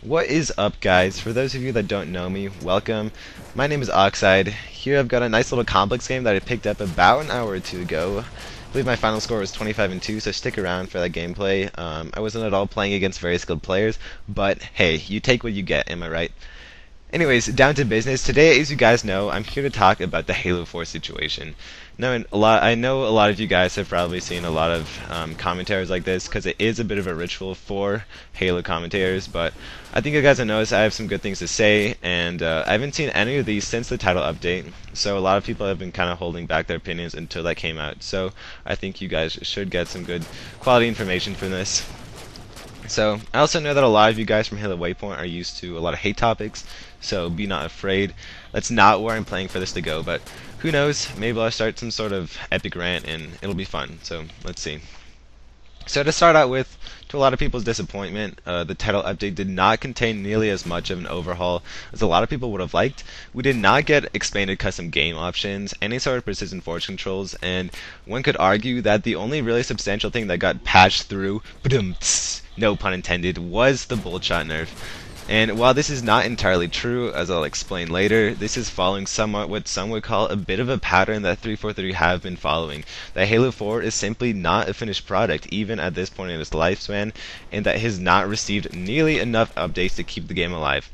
What is up, guys? For those of you that don't know me, welcome. My name is Oxide. Here I've got a nice little complex game that I picked up about an hour or two ago. I believe my final score was 25-2, so stick around for that gameplay. I wasn't at all playing against very skilled players, but hey, you take what you get, am I right? Anyways, down to business. Today, as you guys know, I'm here to talk about the Halo 4 situation. Now, I know a lot of you guys have probably seen a lot of commentaries like this, because it is a bit of a ritual for Halo commentators, but I think you guys have noticed I have some good things to say, and I haven't seen any of these since the title update, so a lot of people have been kind of holding back their opinions until that came out, so I think you guys should get some good quality information from this. So, I also know that a lot of you guys from Halo Waypoint are used to a lot of hate topics, so be not afraid. That's not where I'm playing for this to go, but who knows, maybe I'll start some sort of epic rant and it'll be fun, so let's see. So to start out with, to a lot of people's disappointment, the title update did not contain nearly as much of an overhaul as a lot of people would have liked. We did not get expanded custom game options, any sort of precision forge controls, and one could argue that the only really substantial thing that got patched through, no pun intended, was the bolt shot nerf. And while this is not entirely true, as I'll explain later, this is following somewhat what some would call a bit of a pattern that 343 have been following. That Halo 4 is simply not a finished product, even at this point in its lifespan, and that it has not received nearly enough updates to keep the game alive.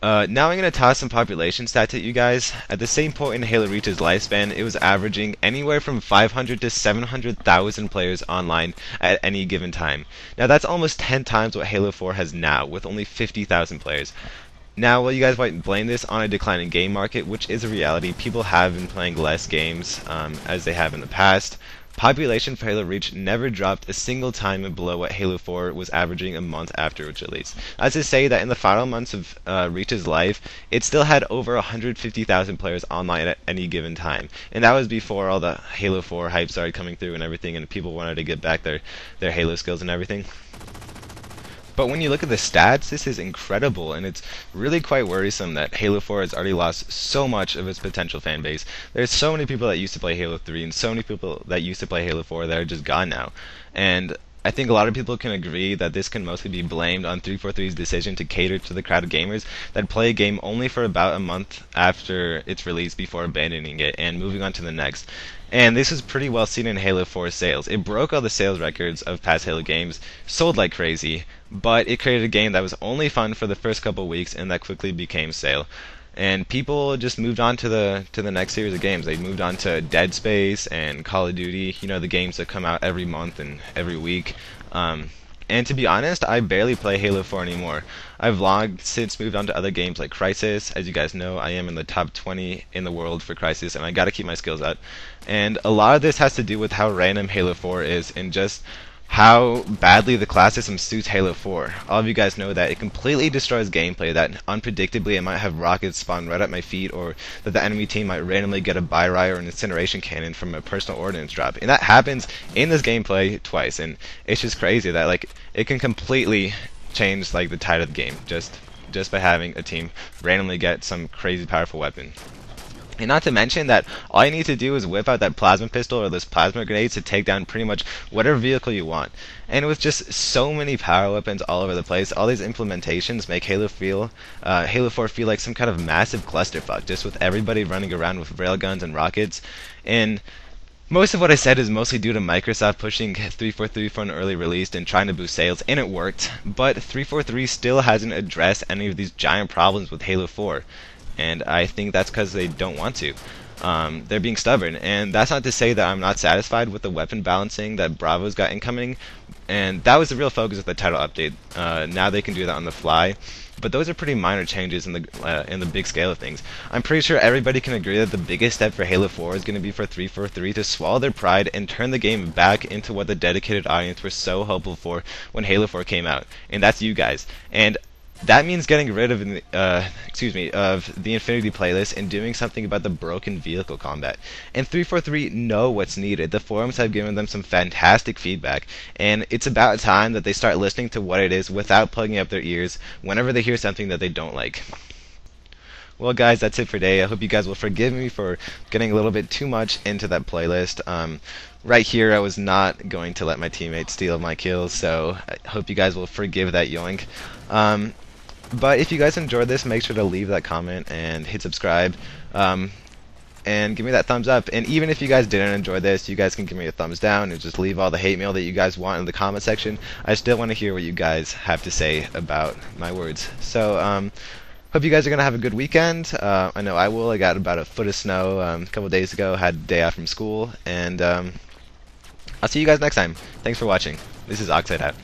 Now I'm going to toss some population stats at you guys. At the same point in Halo Reach's lifespan, it was averaging anywhere from 500 to 700,000 players online at any given time. Now that's almost 10 times what Halo 4 has now, with only 50,000 players. Now, while you guys might blame this on a declining game market, which is a reality, people have been playing less games as they have in the past. Population for Halo Reach never dropped a single time below what Halo 4 was averaging a month after its release. That's to say that in the final months of Reach's life, it still had over 150,000 players online at any given time. And that was before all the Halo 4 hype started coming through and everything, and people wanted to get back their Halo skills and everything. But when you look at the stats, this is incredible, and it's really quite worrisome that Halo 4 has already lost so much of its potential fan base. There's so many people that used to play Halo 3, and so many people that used to play Halo 4 that are just gone now. And I think a lot of people can agree that this can mostly be blamed on 343's decision to cater to the crowd of gamers that play a game only for about a month after its release before abandoning it and moving on to the next. And this is pretty well seen in Halo 4 sales. It broke all the sales records of past Halo games, sold like crazy, but it created a game that was only fun for the first couple weeks and that quickly became stale. And people just moved on to the next series of games. They moved on to Dead Space and Call of Duty, you know, the games that come out every month and every week. And to be honest, I barely play Halo 4 anymore. I've long since moved on to other games like Crysis. As you guys know, I am in the top 20 in the world for Crysis, and I gotta keep my skills up. And a lot of this has to do with how random Halo 4 is, and just how badly the class system suits Halo 4. All of you guys know that it completely destroys gameplay, that unpredictably it might have rockets spawn right at my feet, or that the enemy team might randomly get a Bi-Rai or an incineration cannon from a personal ordnance drop. And that happens in this gameplay twice, and it's just crazy that like it can completely change like the tide of the game just by having a team randomly get some crazy powerful weapon. And not to mention that all you need to do is whip out that plasma pistol or those plasma grenades to take down pretty much whatever vehicle you want. And with just so many power weapons all over the place, all these implementations make Halo 4 feel like some kind of massive clusterfuck, just with everybody running around with railguns and rockets. And most of what I said is mostly due to Microsoft pushing 343 for an early release and trying to boost sales, and it worked. But 343 still hasn't addressed any of these giant problems with Halo 4. And I think that's because they don't want to. They're being stubborn, and that's not to say that I'm not satisfied with the weapon balancing that Bravo's got incoming, and that was the real focus of the title update. Now they can do that on the fly, but those are pretty minor changes in the big scale of things. I'm pretty sure everybody can agree that the biggest step for Halo 4 is going to be for 343 to swallow their pride and turn the game back into what the dedicated audience were so hopeful for when Halo 4 came out, and that's you guys. And that means getting rid of the Infinity playlist and doing something about the broken vehicle combat. And 343 know what's needed. The forums have given them some fantastic feedback, and it's about time that they start listening to what it is without plugging up their ears whenever they hear something that they don't like. Well, guys, that's it for today. I hope you guys will forgive me for getting a little bit too much into that playlist. Right here, I was not going to let my teammates steal my kills, so I hope you guys will forgive that yoink. But if you guys enjoyed this, make sure to leave that comment and hit subscribe. And give me that thumbs up. And even if you guys didn't enjoy this, you guys can give me a thumbs down and just leave all the hate mail that you guys want in the comment section. I still want to hear what you guys have to say about my words. So, hope you guys are going to have a good weekend. I know I will. I got about a foot of snow a couple days ago, had a day off from school, and I'll see you guys next time. Thanks for watching. This is Oxide out.